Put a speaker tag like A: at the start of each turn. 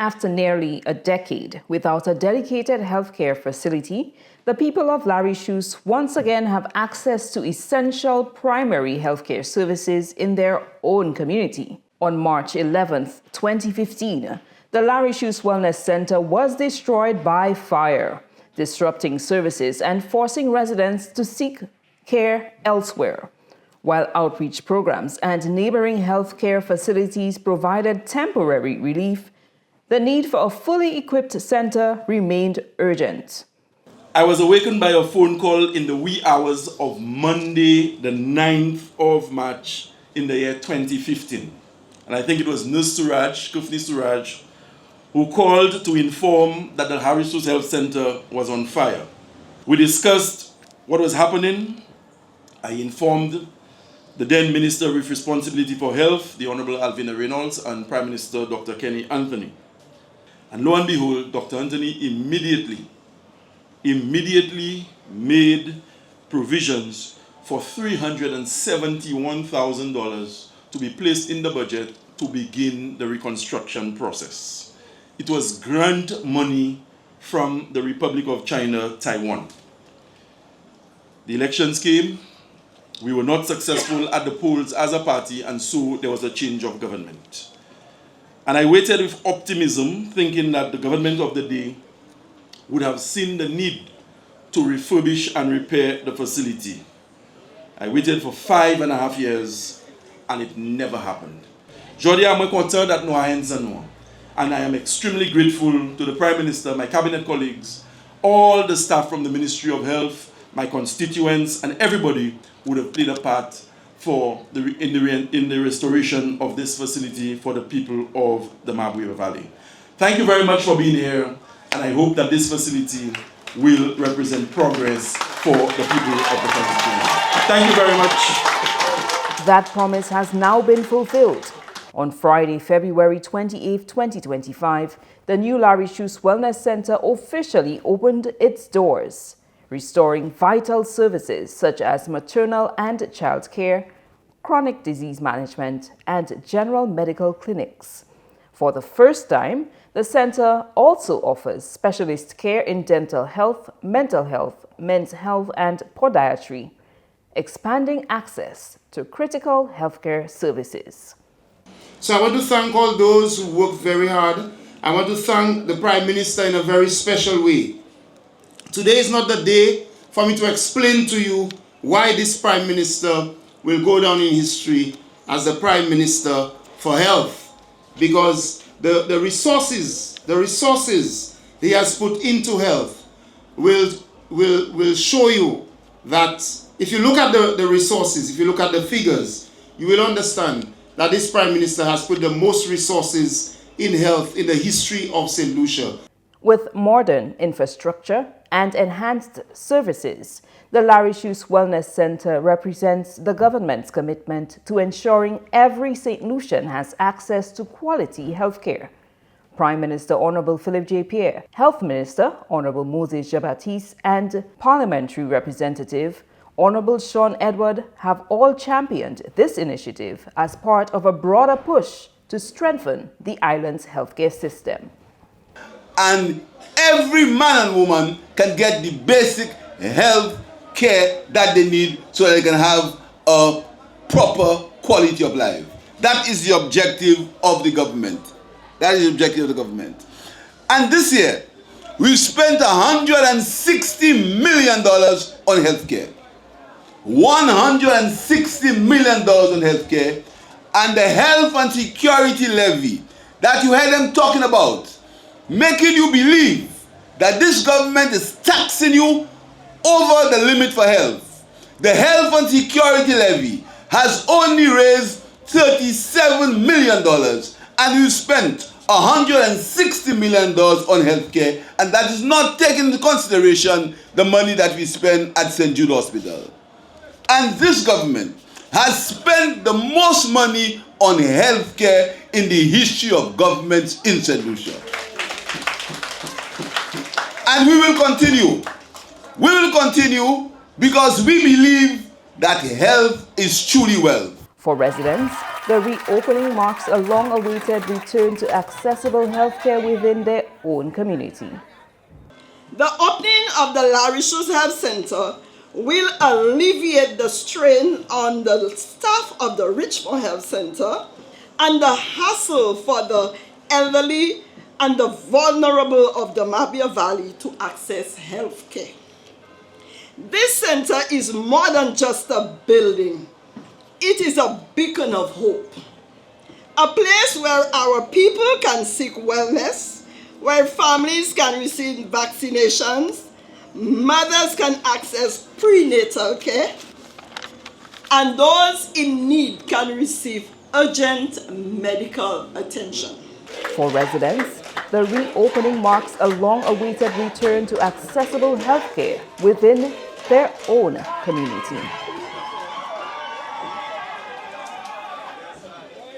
A: After nearly a decade without a dedicated healthcare facility, the people of Larry Shoes once again have access to essential primary healthcare services in their own community. On March 11, 2015, the Larry Shoes Wellness Centre was destroyed by fire, disrupting services and forcing residents to seek care elsewhere. While outreach programs and neighboring healthcare facilities provided temporary relief, the need for a fully equipped centre remained urgent.
B: I was awakened by a phone call in the wee hours of Monday, the 9th of March in the year 2015. And I think it was Nurse Suraj, Kufni Suraj, who called to inform that the Ressource Health Centre was on fire. We discussed what was happening. I informed the then Minister with responsibility for health, the Honourable Alvina Reynolds, and Prime Minister Dr. Kenny Anthony. And lo and behold, Dr. Anthony immediately made provisions for $371,000 to be placed in the budget to begin the reconstruction process. It was grant money from the Republic of China, Taiwan. The elections came. We were not successful at the polls as a party, and so there was a change of government. And I waited with optimism, thinking that the government of the day would have seen the need to refurbish and repair the facility. I waited for 5.5 years, and it never happened. Aujourd'hui, I'm content that no hands and no. And I am extremely grateful to the Prime Minister, my cabinet colleagues, all the staff from the Ministry of Health, my constituents, and everybody would have played a part in the restoration of this facility for the people of the Mabweva Valley. Thank you very much for being here, and I hope that this facility will represent progress for the people of the constituency. Thank you very much.
A: That promise has now been fulfilled. On Friday, February 28, 2025, the new Larry Shoes Wellness Centre officially opened its doors, restoring vital services such as maternal and child care, chronic disease management, and general medical clinics. For the first time, the centre also offers specialist care in dental health, mental health, men's health, and podiatry, expanding access to critical healthcare services.
C: So I want to thank all those who worked very hard. I want to thank the Prime Minister in a very special way. Today is not the day for me to explain to you why this Prime Minister will go down in history as the Prime Minister for Health, because the resources he has put into health will show you that if you look at the resources, if you look at the figures, you will understand that this Prime Minister has put the most resources in health in the history of St. Lucia.
A: With modern infrastructure and enhanced services, the Larry Shoes Wellness Centre represents the government's commitment to ensuring every St. Lucian has access to quality healthcare. Prime Minister Honourable Philip J. Pierre, Health Minister Honourable Moses Baptiste, and Parliamentary Representative Honourable Shawn Edward have all championed this initiative as part of a broader push to strengthen the island's healthcare system.
D: And every man and woman can get the basic health care that they need so they can have a proper quality of life. That is the objective of the government. That is the objective of the government. And this year, we've spent $160 million on healthcare. $160 million on healthcare, and the health and security levy that you heard them talking about, making you believe that this government is taxing you over the limit for health. The health and security levy has only raised $37 million, and you spent $160 million on healthcare, and that is not taking into consideration the money that we spend at St. Jude Hospital. And this government has spent the most money on healthcare in the history of governments in St. Lucia. And we will continue. We will continue because we believe that health is truly wealth.
A: For residents, The reopening marks a long-awaited return to accessible healthcare within their own community.
E: The opening of the Larry Shoes Health Centre will alleviate the strain on the staff of the Richmond Health Centre and the hassle for the elderly and the vulnerable of the Mabia Valley to access health care. This centre is more than just a building. It is a beacon of hope. A place where our people can seek wellness, where families can receive vaccinations, mothers can access prenatal care, and those in need can receive urgent medical attention.
A: For residents, the reopening marks a long-awaited return to accessible healthcare within their own community.